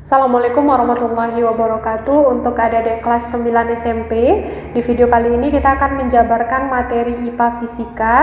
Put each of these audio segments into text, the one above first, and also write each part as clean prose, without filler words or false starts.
Assalamualaikum warahmatullahi wabarakatuh. Untuk adik-adik kelas 9 SMP, di video kali ini kita akan menjabarkan materi IPA Fisika,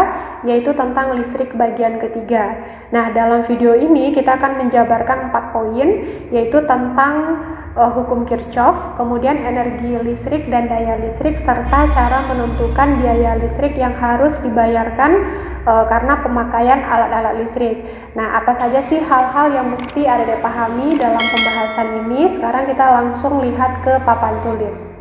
yaitu tentang listrik bagian ketiga. Nah, dalam video ini kita akan menjabarkan 4 poin, yaitu tentang hukum Kirchhoff, kemudian energi listrik dan daya listrik, serta cara menentukan biaya listrik yang harus dibayarkan karena pemakaian alat-alat listrik. Nah, apa saja sih hal-hal yang mesti adik-adik pahami dalam pembahasan ini? Sekarang kita langsung lihat ke papan tulis.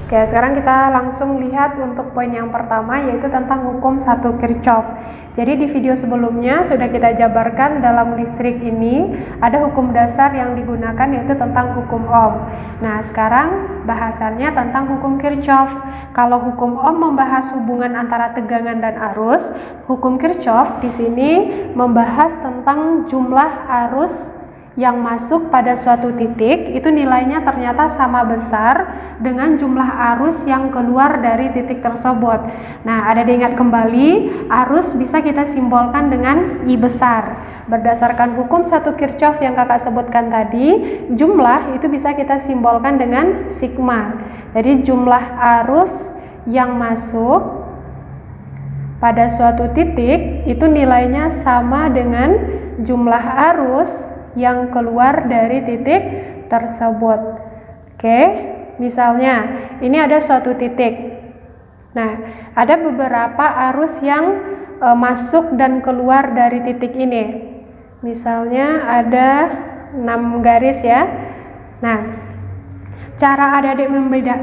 Oke, sekarang kita langsung lihat untuk poin yang pertama, yaitu tentang hukum 1 Kirchhoff. Jadi di video sebelumnya sudah kita jabarkan dalam listrik ini ada hukum dasar yang digunakan, yaitu tentang hukum Ohm. Nah, sekarang bahasannya tentang hukum Kirchhoff. Kalau hukum Ohm membahas hubungan antara tegangan dan arus, hukum Kirchhoff di sini membahas tentang jumlah arus yang masuk pada suatu titik, itu nilainya ternyata sama besar dengan jumlah arus yang keluar dari titik tersebut. Nah, ada diingat kembali, arus bisa kita simbolkan dengan I besar. Berdasarkan hukum 1 Kirchhoff yang kakak sebutkan tadi, jumlah itu bisa kita simbolkan dengan sigma. Jadi jumlah arus yang masuk pada suatu titik itu nilainya sama dengan jumlah arus yang keluar dari titik tersebut. Oke, misalnya ini ada suatu titik. Nah, ada beberapa arus yang masuk dan keluar dari titik ini. Misalnya ada 6 garis ya. Nah, cara adik-adik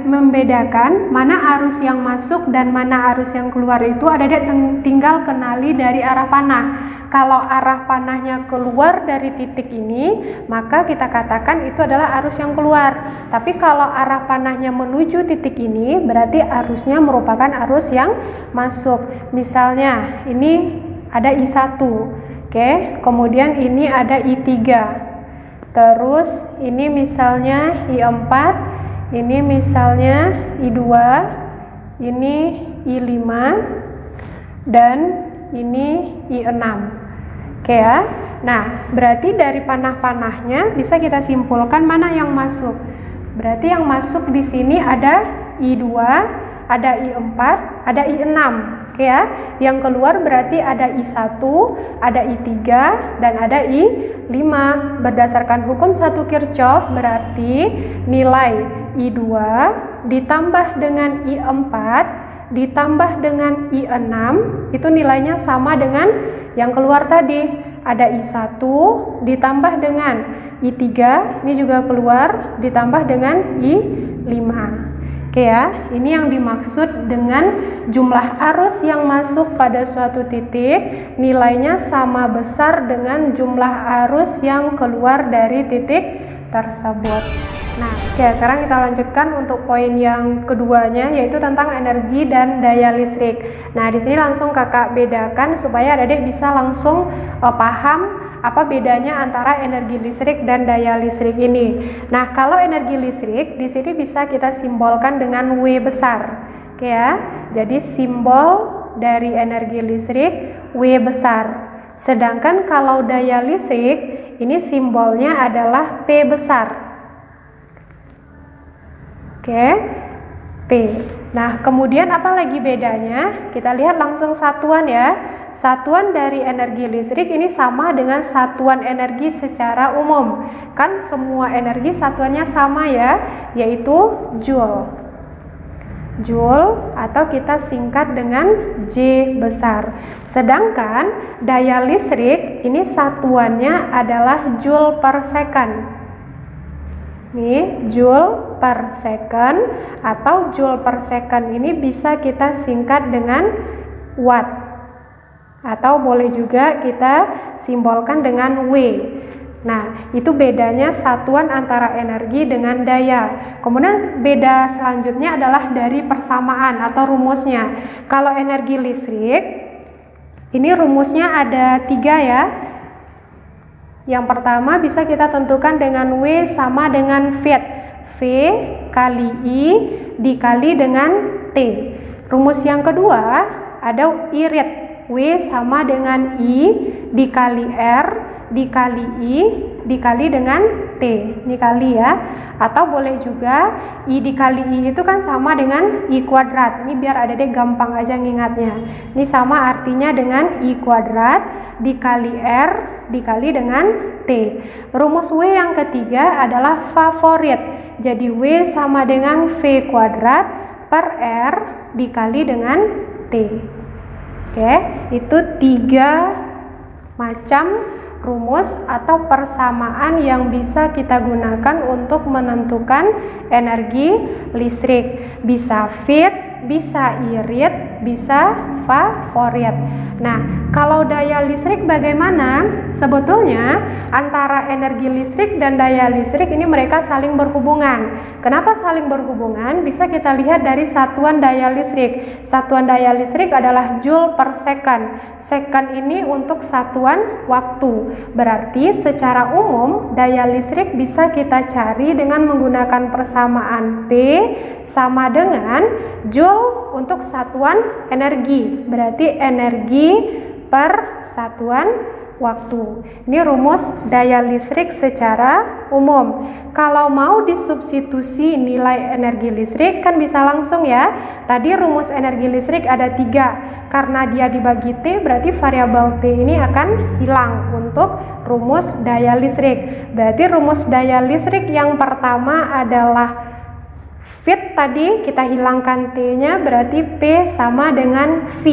membedakan mana arus yang masuk dan mana arus yang keluar itu adik-adik tinggal kenali dari arah panah. Kalau arah panahnya keluar dari titik ini, maka kita katakan itu adalah arus yang keluar. Tapi kalau arah panahnya menuju titik ini, berarti arusnya merupakan arus yang masuk. Misalnya ini ada I1, oke, kemudian ini ada I3. Terus ini misalnya I4, ini misalnya I2, ini I5, dan ini I6. Oke ya. Nah, berarti dari panah-panahnya bisa kita simpulkan mana yang masuk. Berarti yang masuk di sini ada I2, ada I4, ada I6. Oke ya. Yang keluar berarti ada I1, ada I3, dan ada I5. Berdasarkan hukum 1 Kirchhoff berarti nilai I2 ditambah dengan I4 ditambah dengan I6 itu nilainya sama dengan yang keluar tadi. Ada I1 ditambah dengan I3, ini juga keluar, ditambah dengan I5. Oke ya, ini yang dimaksud dengan jumlah arus yang masuk pada suatu titik nilainya sama besar dengan jumlah arus yang keluar dari titik tersebut. Nah, oke, sekarang kita lanjutkan untuk poin yang keduanya, yaitu tentang energi dan daya listrik. Nah, di sini langsung kakak bedakan supaya adik bisa langsung paham apa bedanya antara energi listrik dan daya listrik ini. Nah, kalau energi listrik di sini bisa kita simbolkan dengan W besar. Oke ya. Jadi simbol dari energi listrik W besar. Sedangkan kalau daya listrik ini simbolnya adalah P besar. Oke, P. Nah, kemudian apa lagi bedanya? Kita lihat langsung satuan ya. Satuan dari energi listrik ini sama dengan satuan energi secara umum. Kan semua energi satuannya sama ya, yaitu Joule. Joule atau kita singkat dengan J besar. Sedangkan daya listrik ini satuannya adalah Joule per second. Nih, Joule per second atau Joule per second ini bisa kita singkat dengan Watt, atau boleh juga kita simbolkan dengan W. Nah, itu bedanya satuan antara energi dengan daya. Kemudian beda selanjutnya adalah dari persamaan atau rumusnya. Kalau energi listrik ini rumusnya ada 3 ya. Yang pertama bisa kita tentukan dengan W sama dengan V. V kali I dikali dengan T. Rumus yang kedua ada irit. W sama dengan I dikali R dikali I dikali dengan T. Ini kali ya. Atau boleh juga I dikali I itu kan sama dengan I kuadrat. Ini biar adik-adik gampang aja ngingatnya. Ini sama artinya dengan I kuadrat dikali R dikali dengan T. Rumus W yang ketiga adalah favorit. Jadi W sama dengan V kuadrat per R dikali dengan T. Oke, itu 3 macam rumus atau persamaan yang bisa kita gunakan untuk menentukan energi listrik. Bisa fit, bisa irit, bisa favorit. Nah, kalau daya listrik bagaimana? Sebetulnya antara energi listrik dan daya listrik ini mereka saling berhubungan. Kenapa saling berhubungan? Bisa kita lihat dari satuan daya listrik. Satuan daya listrik adalah joule per second. Second ini untuk satuan waktu. Berarti secara umum daya listrik bisa kita cari dengan menggunakan persamaan P sama dengan joule untuk satuan energi. Berarti energi per satuan waktu. Ini rumus daya listrik secara umum. Kalau mau disubstitusi nilai energi listrik kan bisa langsung ya. Tadi rumus energi listrik ada 3. Karena dia dibagi T berarti variabel T ini akan hilang untuk rumus daya listrik. Berarti rumus daya listrik yang pertama adalah fit, tadi kita hilangkan T-nya berarti P sama dengan V.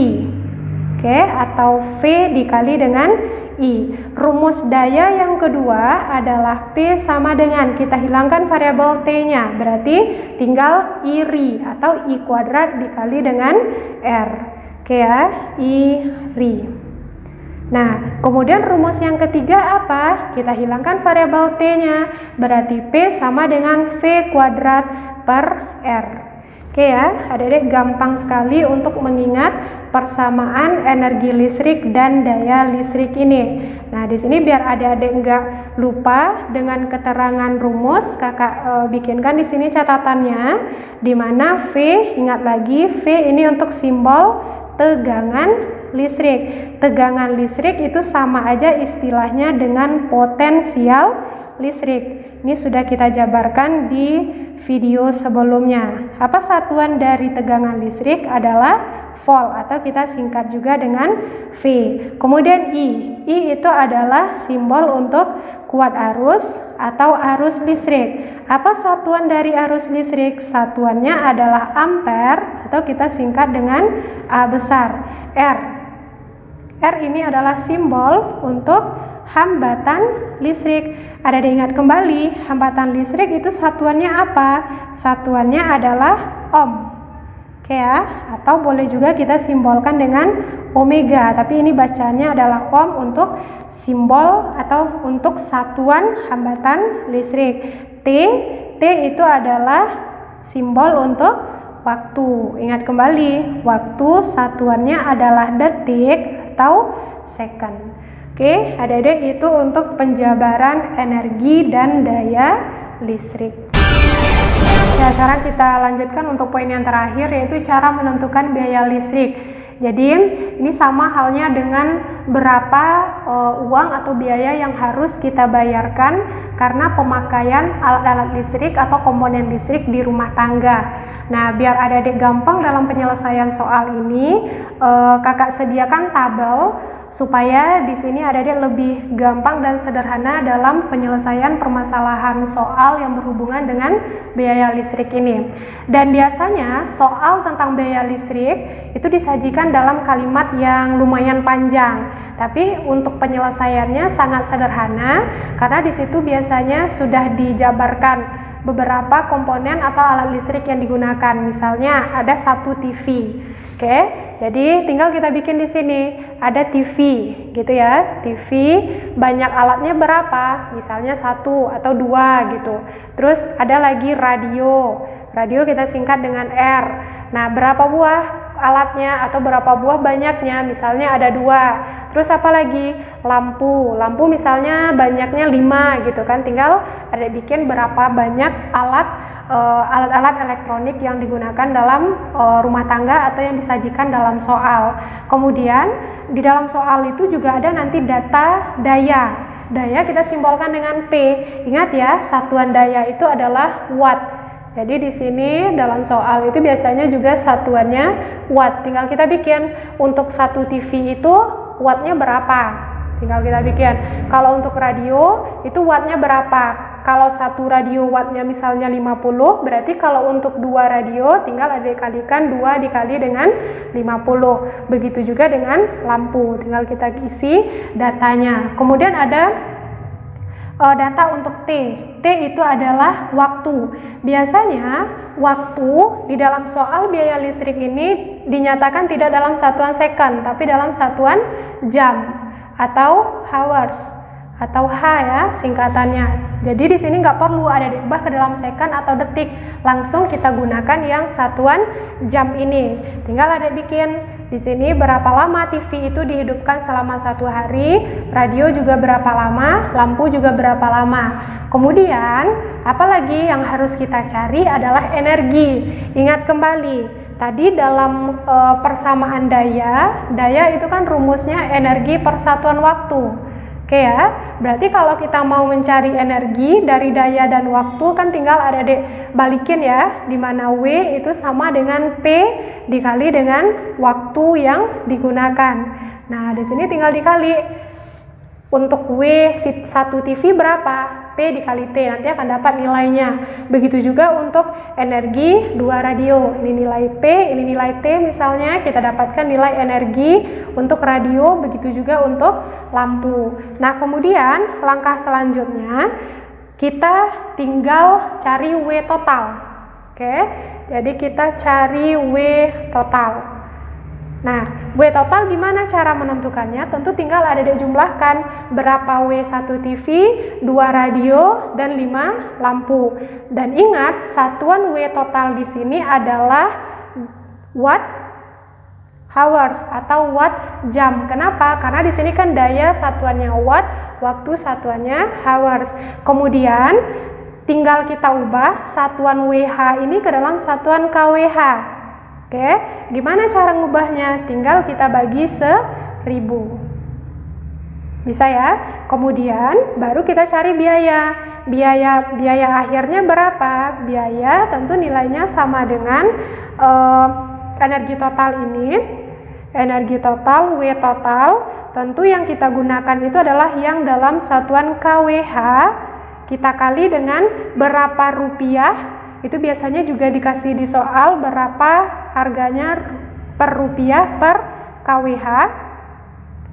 Oke, atau V dikali dengan I. Rumus daya yang kedua adalah P sama dengan, kita hilangkan variabel T-nya, berarti tinggal IRI atau I kuadrat dikali dengan R. Oke ya, IRI. Nah, kemudian rumus yang ketiga apa? Kita hilangkan variabel T-nya, berarti P sama dengan V kuadrat per R. Oke ya, adik-adik gampang sekali untuk mengingat persamaan energi listrik dan daya listrik ini. Nah, di sini biar adik-adik nggak lupa dengan keterangan rumus, kakak bikinkan di sini catatannya, di mana V, ingat lagi V ini untuk simbol tegangan listrik. Tegangan listrik itu sama aja istilahnya dengan potensial listrik. Ini sudah kita jabarkan di video sebelumnya. Apa satuan dari tegangan listrik? Adalah volt atau kita singkat juga dengan V. Kemudian I. I itu adalah simbol untuk kuat arus atau arus listrik. Apa satuan dari arus listrik? Satuannya adalah ampere atau kita singkat dengan A besar. R. R ini adalah simbol untuk hambatan listrik. Ada diingat kembali, hambatan listrik itu satuannya apa? Satuannya adalah ohm. Oke ya, atau boleh juga kita simbolkan dengan omega, tapi ini bacanya adalah ohm untuk simbol atau untuk satuan hambatan listrik. T itu adalah simbol untuk waktu. Ingat kembali, waktu satuannya adalah detik atau second. Oke, adik-adik itu untuk penjabaran energi dan daya listrik. Ya, sekarang kita lanjutkan untuk poin yang terakhir, yaitu cara menentukan biaya listrik. Jadi ini sama halnya dengan berapa uang atau biaya yang harus kita bayarkan karena pemakaian alat-alat listrik atau komponen listrik di rumah tangga. Nah, biar adik-adik gampang dalam penyelesaian soal ini, kakak sediakan tabel supaya di sini adik-adik lebih gampang dan sederhana dalam penyelesaian permasalahan soal yang berhubungan dengan biaya listrik ini. Dan biasanya soal tentang biaya listrik itu disajikan dalam kalimat yang lumayan panjang. Tapi untuk penyelesaiannya sangat sederhana karena di situ biasanya sudah dijabarkan beberapa komponen atau alat listrik yang digunakan. Misalnya ada satu TV. Oke, jadi tinggal kita bikin di sini ada TV, gitu ya. TV banyak alatnya berapa? Misalnya 1 atau 2 gitu. Terus ada lagi radio. Radio kita singkat dengan R. Nah, berapa buah alatnya atau berapa buah banyaknya, misalnya ada 2. Terus apa lagi? Lampu misalnya banyaknya 5 gitu kan, tinggal ada bikin berapa banyak alat-alat elektronik yang digunakan dalam rumah tangga atau yang disajikan dalam soal. Kemudian di dalam soal itu juga ada nanti data daya. Daya kita simbolkan dengan P. Ingat ya, satuan daya itu adalah watt. Jadi di sini dalam soal itu biasanya juga satuannya watt. Tinggal kita bikin untuk satu TV itu wattnya berapa. Tinggal kita bikin. Kalau untuk radio itu wattnya berapa. Kalau satu radio wattnya misalnya 50, berarti kalau untuk 2 radio tinggal ada dikalikan 2 dikali dengan 50. Begitu juga dengan lampu. Tinggal kita isi datanya. Kemudian ada data untuk T. T itu adalah waktu. Biasanya waktu di dalam soal biaya listrik ini dinyatakan tidak dalam satuan second, tapi dalam satuan jam atau hours atau H ya singkatannya. Jadi di sini nggak perlu ada diubah ke dalam second atau detik, langsung kita gunakan yang satuan jam ini. Tinggal ada bikin di sini berapa lama TV itu dihidupkan selama 1 hari, radio juga berapa lama, lampu juga berapa lama. Kemudian apalagi yang harus kita cari adalah energi. Ingat kembali tadi dalam persamaan daya itu kan rumusnya energi per satuan waktu. Oke ya, berarti kalau kita mau mencari energi dari daya dan waktu kan tinggal ada balikin ya, di mana W itu sama dengan P dikali dengan waktu yang digunakan. Nah, di sini tinggal dikali. Untuk W 1 TV berapa? P dikali T, nanti akan dapat nilainya. Begitu juga untuk energi 2 radio. Ini nilai P, ini nilai T misalnya, kita dapatkan nilai energi untuk radio, begitu juga untuk lampu. Nah, kemudian langkah selanjutnya kita tinggal cari W total. Oke, jadi kita cari W total. Nah, W total gimana cara menentukannya? Tentu tinggal ada dijumlahkan berapa W1 TV, 2 radio, dan 5 lampu. Dan ingat, satuan W total di sini adalah watt hours atau watt jam. Kenapa? Karena di sini kan daya satuannya watt, waktu satuannya hours. Kemudian tinggal kita ubah satuan WH ini ke dalam satuan kWh. Oke, gimana cara ngubahnya? Tinggal kita bagi 1000. Bisa ya? Kemudian baru kita cari biaya. Biaya akhirnya berapa? Biaya tentu nilainya sama dengan energi total ini. Energi total, W total, tentu yang kita gunakan itu adalah yang dalam satuan kWh. Kita kali dengan berapa rupiah. Itu biasanya juga dikasih di soal berapa harganya per rupiah per kWh.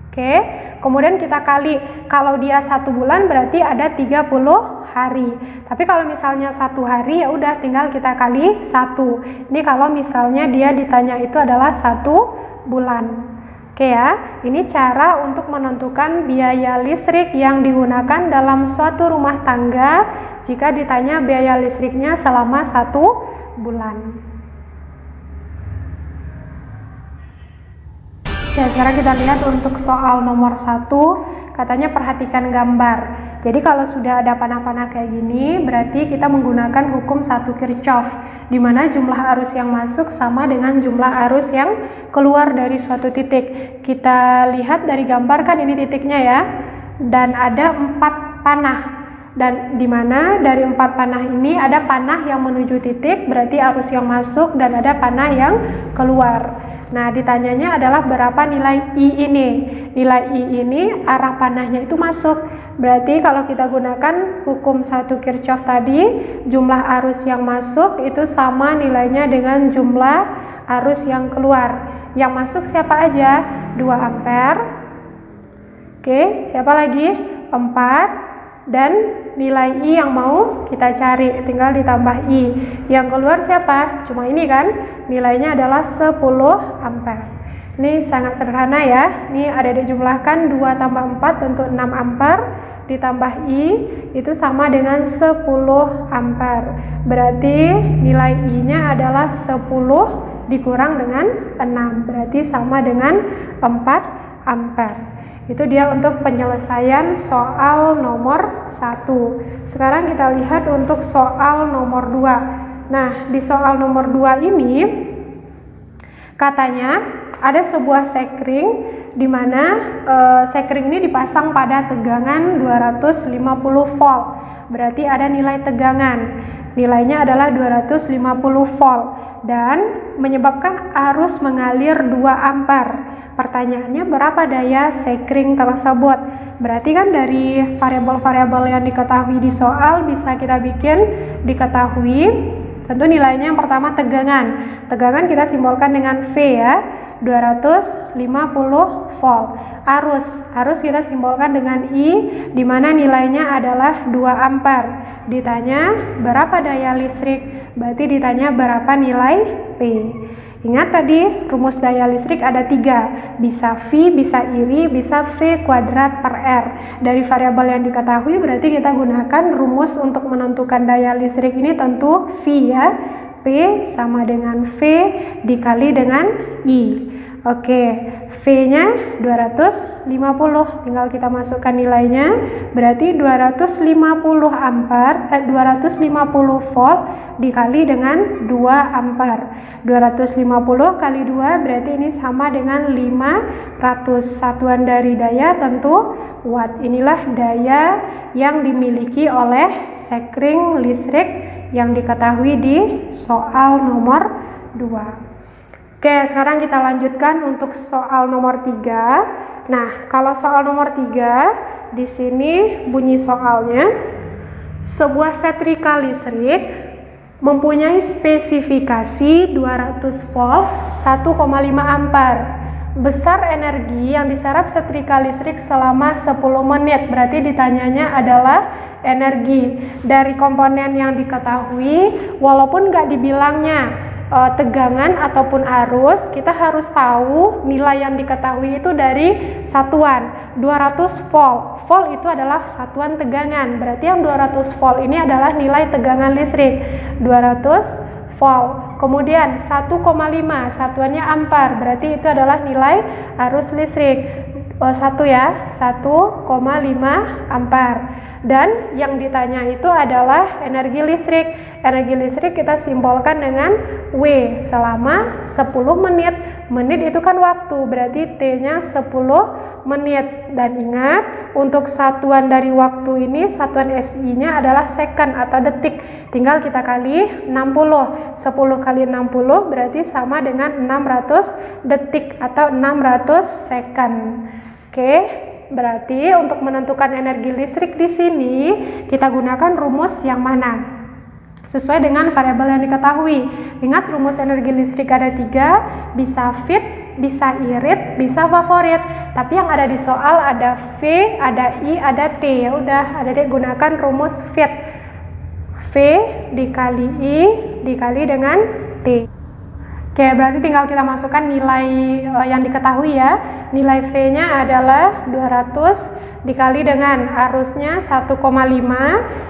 Oke, kemudian kita kali, kalau dia 1 bulan berarti ada 30 hari. Tapi kalau misalnya 1 hari ya udah tinggal kita kali 1. Ini kalau misalnya dia ditanya itu adalah 1 bulan. Oke ya, ini cara untuk menentukan biaya listrik yang digunakan dalam suatu rumah tangga jika ditanya biaya listriknya selama 1 bulan. Ya, sekarang kita lihat untuk soal nomor 1, katanya perhatikan gambar. Jadi kalau sudah ada panah-panah kayak gini, berarti kita menggunakan hukum 1 Kirchhoff, di mana jumlah arus yang masuk sama dengan jumlah arus yang keluar dari suatu titik. Kita lihat dari gambar kan ini titiknya ya, dan ada 4 panah. Dan di mana dari 4 panah ini ada panah yang menuju titik, berarti arus yang masuk, dan ada panah yang keluar. Nah, ditanyanya adalah berapa nilai I ini. Nilai I ini arah panahnya itu masuk. Berarti kalau kita gunakan hukum 1 Kirchhoff tadi, jumlah arus yang masuk itu sama nilainya dengan jumlah arus yang keluar. Yang masuk siapa aja? 2 ampere. Oke, siapa lagi? 4. Dan nilai I yang mau kita cari, tinggal ditambah I. Yang keluar siapa? Cuma ini kan, nilainya adalah 10 ampere. Ini sangat sederhana ya. Ini ada dijumlahkan 2 tambah 4 tentu 6 ampere, ditambah I itu sama dengan 10 ampere. Berarti nilai I nya adalah 10 dikurang dengan 6, berarti sama dengan 4 ampere. Itu dia untuk penyelesaian soal nomor 1. Sekarang kita lihat untuk soal nomor 2. Nah, di soal nomor 2 ini katanya ada sebuah sekring di mana sekring ini dipasang pada tegangan 250 volt. Berarti ada nilai tegangan. Nilainya adalah 250 volt dan menyebabkan arus mengalir 2 ampere. Pertanyaannya berapa daya sekring tersebut? Berarti kan dari variabel-variabel yang diketahui di soal bisa kita bikin diketahui. Tentu nilainya yang pertama tegangan. Tegangan kita simbolkan dengan V ya, 250 volt. Arus kita simbolkan dengan I, di mana nilainya adalah 2 ampere. Ditanya berapa daya listrik, berarti ditanya berapa nilai P. Ingat tadi rumus daya listrik ada 3, bisa V, bisa IRI, bisa V kuadrat per R. Dari variabel yang diketahui berarti kita gunakan rumus untuk menentukan daya listrik ini tentu V ya. P sama dengan V dikali dengan I. Oke, V-nya 250, tinggal kita masukkan nilainya, berarti 250 ampere, 250 volt dikali dengan 2 ampere. 250 kali 2 berarti ini sama dengan 500. Satuan dari daya tentu watt. Inilah daya yang dimiliki oleh sekring listrik yang diketahui di soal nomor 2. Oke, sekarang kita lanjutkan untuk soal nomor 3. Nah, kalau soal nomor 3, di sini bunyi soalnya, sebuah setrika listrik mempunyai spesifikasi 200 volt 1,5 ampere. Besar energi yang diserap setrika listrik selama 10 menit. Berarti ditanyanya adalah energi. Dari komponen yang diketahui, walaupun nggak dibilangnya tegangan ataupun arus, kita harus tahu nilai yang diketahui itu dari satuan 200 volt. Volt itu adalah satuan tegangan, berarti yang 200 volt ini adalah nilai tegangan listrik 200 volt. Kemudian 1,5 satuannya ampere, berarti itu adalah nilai arus listrik. 1 ya, 1,5 ampere. Dan yang ditanya itu adalah energi listrik. Energi listrik kita simbolkan dengan W selama 10 menit. Menit itu kan waktu, berarti T-nya 10 menit. Dan ingat, untuk satuan dari waktu ini, satuan SI-nya adalah second atau detik. Tinggal kita kali 60. 10 kali 60 berarti sama dengan 600 detik atau 600 second. Oke, berarti untuk menentukan energi listrik di sini kita gunakan rumus yang mana? Sesuai dengan variabel yang diketahui. Ingat rumus energi listrik ada 3, bisa fit, bisa irit, bisa favorit. Tapi yang ada di soal ada V, ada I, ada T. Ya udah, Adik gunakan rumus fit. V dikali I dikali dengan T. Oke, berarti tinggal kita masukkan nilai yang diketahui ya. Nilai V-nya adalah 200 dikali dengan arusnya 1,5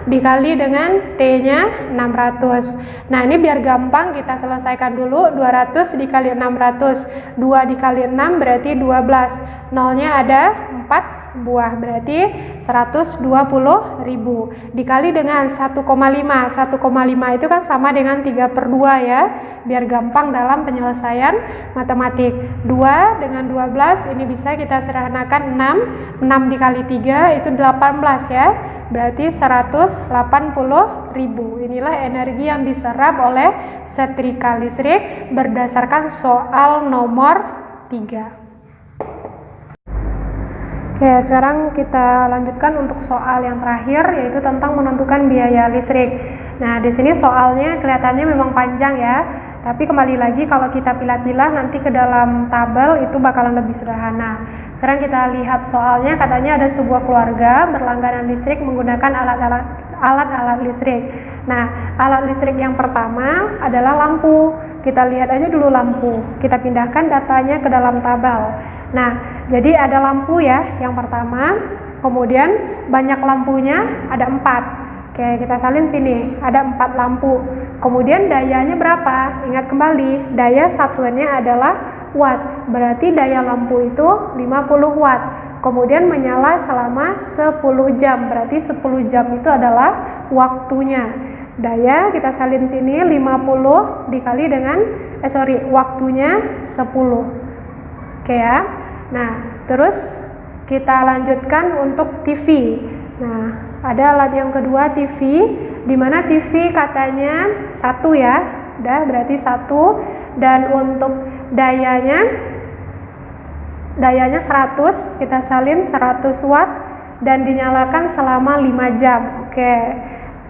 dikali dengan T-nya 600. Nah, ini biar gampang kita selesaikan dulu. 200 dikali 600. 2 dikali 6 berarti 12. Nolnya ada 4 buah, berarti 120.000 dikali dengan 1,5. 1,5 itu kan sama dengan 3/2 ya, biar gampang dalam penyelesaian matematik. 2 dengan 12 ini bisa kita sederhanakan 6. 6 dikali 3 itu 18 ya, berarti 180.000. Inilah energi yang diserap oleh setrika listrik berdasarkan soal nomor 3. Oke, sekarang kita lanjutkan untuk soal yang terakhir, yaitu tentang menentukan biaya listrik. Nah, di sini soalnya kelihatannya memang panjang ya, tapi kembali lagi kalau kita pilah-pilah nanti ke dalam tabel itu bakalan lebih sederhana. Sekarang kita lihat soalnya, katanya ada sebuah keluarga berlangganan listrik menggunakan alat-alat listrik. Nah, alat listrik yang pertama adalah lampu. Kita lihat aja dulu lampu. Kita pindahkan datanya ke dalam tabel. Nah, jadi ada lampu ya yang pertama, kemudian banyak lampunya ada 4. Oke, kita salin sini, ada 4 lampu. Kemudian dayanya berapa? Ingat kembali, daya satuannya adalah watt. Berarti daya lampu itu 50 watt. Kemudian menyala selama 10 jam. Berarti 10 jam itu adalah waktunya. Daya kita salin sini 50 dikali dengan waktunya 10. Oke ya. Nah, terus kita lanjutkan untuk TV. Nah, ada alat yang kedua, TV, di mana TV katanya 1 ya, udah berarti 1, dan untuk dayanya 100, kita salin 100 watt dan dinyalakan selama 5 jam. Oke.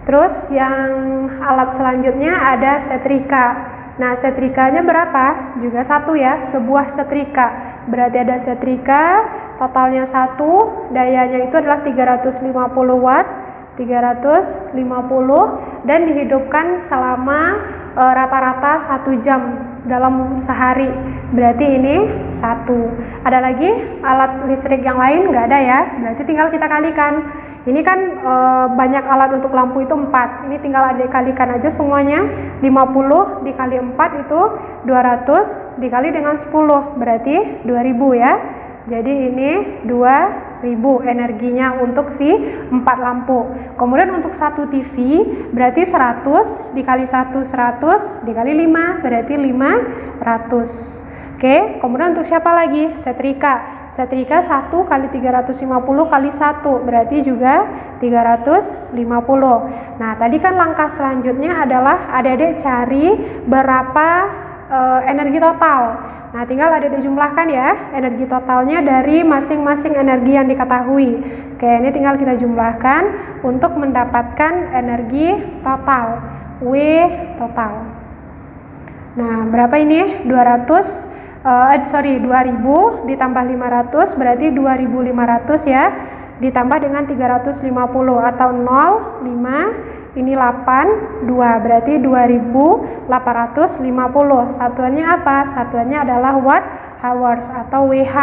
Terus yang alat selanjutnya ada setrika. Nah, setrikanya berapa? Juga 1 ya, sebuah setrika. Berarti ada setrika, totalnya 1, dayanya itu adalah 350 watt, 350, dan dihidupkan selama rata-rata 1 jam dalam sehari. Berarti ini 1. Ada lagi alat listrik yang lain? Nggak ada ya, berarti tinggal kita kalikan. Ini kan banyak alat untuk lampu itu 4, ini tinggal ada dikalikan aja semuanya. 50 dikali 4 itu 200 dikali dengan 10, berarti 2000 ya. Jadi ini 2000 energinya untuk si 4 lampu. Kemudian untuk 1 TV berarti 100 dikali 1 100 dikali 5 berarti 500. Oke, kemudian untuk siapa lagi? Setrika. Setrika 1 kali 350 kali 1 berarti juga 350. Nah, tadi kan langkah selanjutnya adalah adik-adik cari berapa energi total. Nah, tinggal adik-adik jumlahkan ya energi totalnya dari masing-masing energi yang diketahui. Oke, ini tinggal kita jumlahkan untuk mendapatkan energi total, W total. Nah, berapa ini? 2000 ditambah 500 berarti 2500 ya, ditambah dengan 350 atau 0, 5, ini 8, 2 berarti 2850. Satuannya apa? Satuannya adalah watt hours atau WH.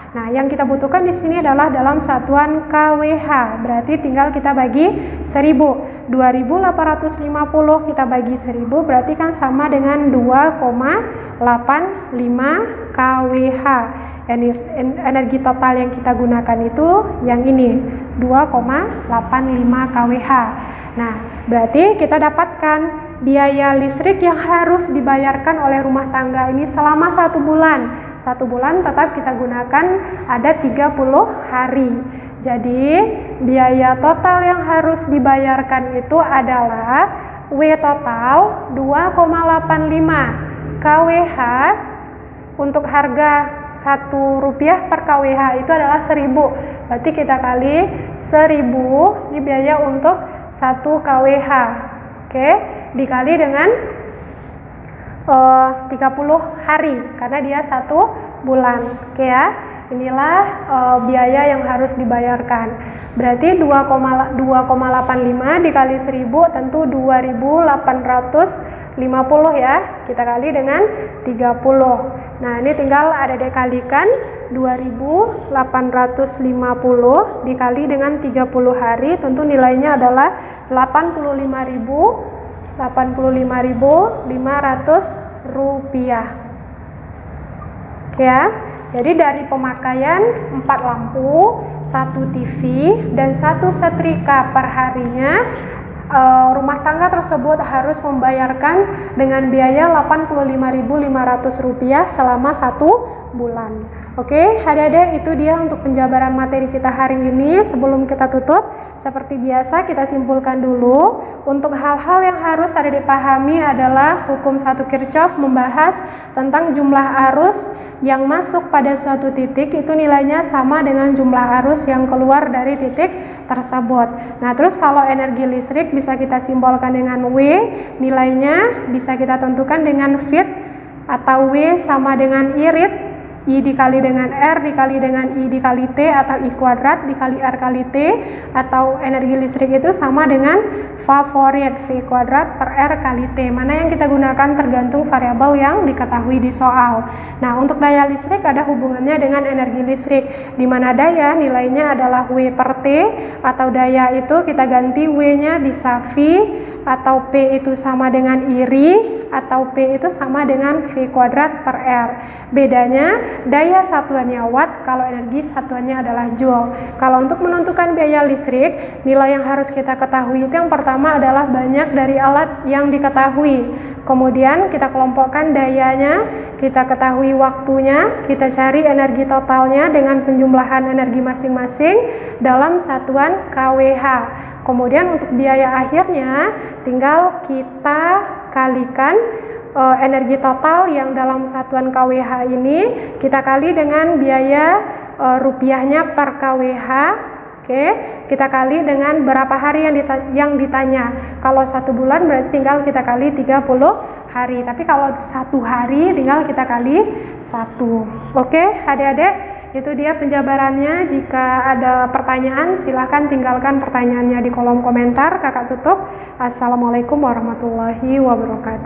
Nah, yang kita butuhkan di sini adalah dalam satuan kWh. Berarti tinggal kita bagi 1000. 2850 kita bagi 1000 berarti kan sama dengan 2,85 kWh. Energi total yang kita gunakan itu yang ini 2,85 kWh. Nah, berarti kita dapatkan biaya listrik yang harus dibayarkan oleh rumah tangga ini selama 1 bulan. 1 bulan tetap kita gunakan ada 30 hari. Jadi biaya total yang harus dibayarkan itu adalah W total 2,85 kWh. Untuk harga Rp1 per kWh itu adalah 1000. Berarti kita kali 1000, ini biaya untuk 1 kWh. Oke, dikali dengan 30 hari karena dia 1 bulan. Oke ya. Inilah biaya yang harus dibayarkan. Berarti 2,85 dikali 1000 tentu 2850 ya. Kita kali dengan 30. Nah, ini tinggal adik-adik kalikan 2850 dikali dengan 30 hari, tentu nilainya adalah 85.500 rupiah. Oke ya. Jadi dari pemakaian 4 lampu, 1 TV, dan 1 setrika per harinya, rumah tangga tersebut harus membayarkan dengan biaya Rp85.500 selama 1 bulan. Oke, adik-adik, itu dia untuk penjabaran materi kita hari ini. Sebelum kita tutup, seperti biasa kita simpulkan dulu. Untuk hal-hal yang harus adik-adik pahami adalah hukum 1 Kirchhoff membahas tentang jumlah arus yang masuk pada suatu titik itu nilainya sama dengan jumlah arus yang keluar dari titik tersebut. Nah, terus kalau energi listrik bisa kita simbolkan dengan W, nilainya bisa kita tentukan dengan Vt atau W sama dengan Irit. I dikali dengan R dikali dengan I dikali T, atau I kuadrat dikali R kali T, atau energi listrik itu sama dengan favorit V kuadrat per R kali T. Mana yang kita gunakan tergantung variabel yang diketahui di soal. Nah, untuk daya listrik ada hubungannya dengan energi listrik, di mana daya nilainya adalah W per T, atau daya itu kita ganti W-nya bisa V, atau P itu sama dengan IRI, atau P itu sama dengan V kuadrat per R. Bedanya daya satuannya watt, kalau energi satuannya adalah joule. Kalau untuk menentukan biaya listrik, nilai yang harus kita ketahui itu yang pertama adalah banyak dari alat yang diketahui. Kemudian kita kelompokkan dayanya, kita ketahui waktunya, kita cari energi totalnya dengan penjumlahan energi masing-masing dalam satuan kWh. Kemudian untuk biaya akhirnya tinggal kita kalikan energi total yang dalam satuan kWh ini, kita kali dengan biaya rupiahnya per kWh. Oke, kita kali dengan berapa hari yang ditanya. Kalau 1 bulan berarti tinggal kita kali 30 hari. Tapi kalau 1 hari tinggal kita kali 1. Oke, adik-adik, itu dia penjabarannya. Jika ada pertanyaan silahkan tinggalkan pertanyaannya di kolom komentar. Kakak tutup. Assalamualaikum warahmatullahi wabarakatuh.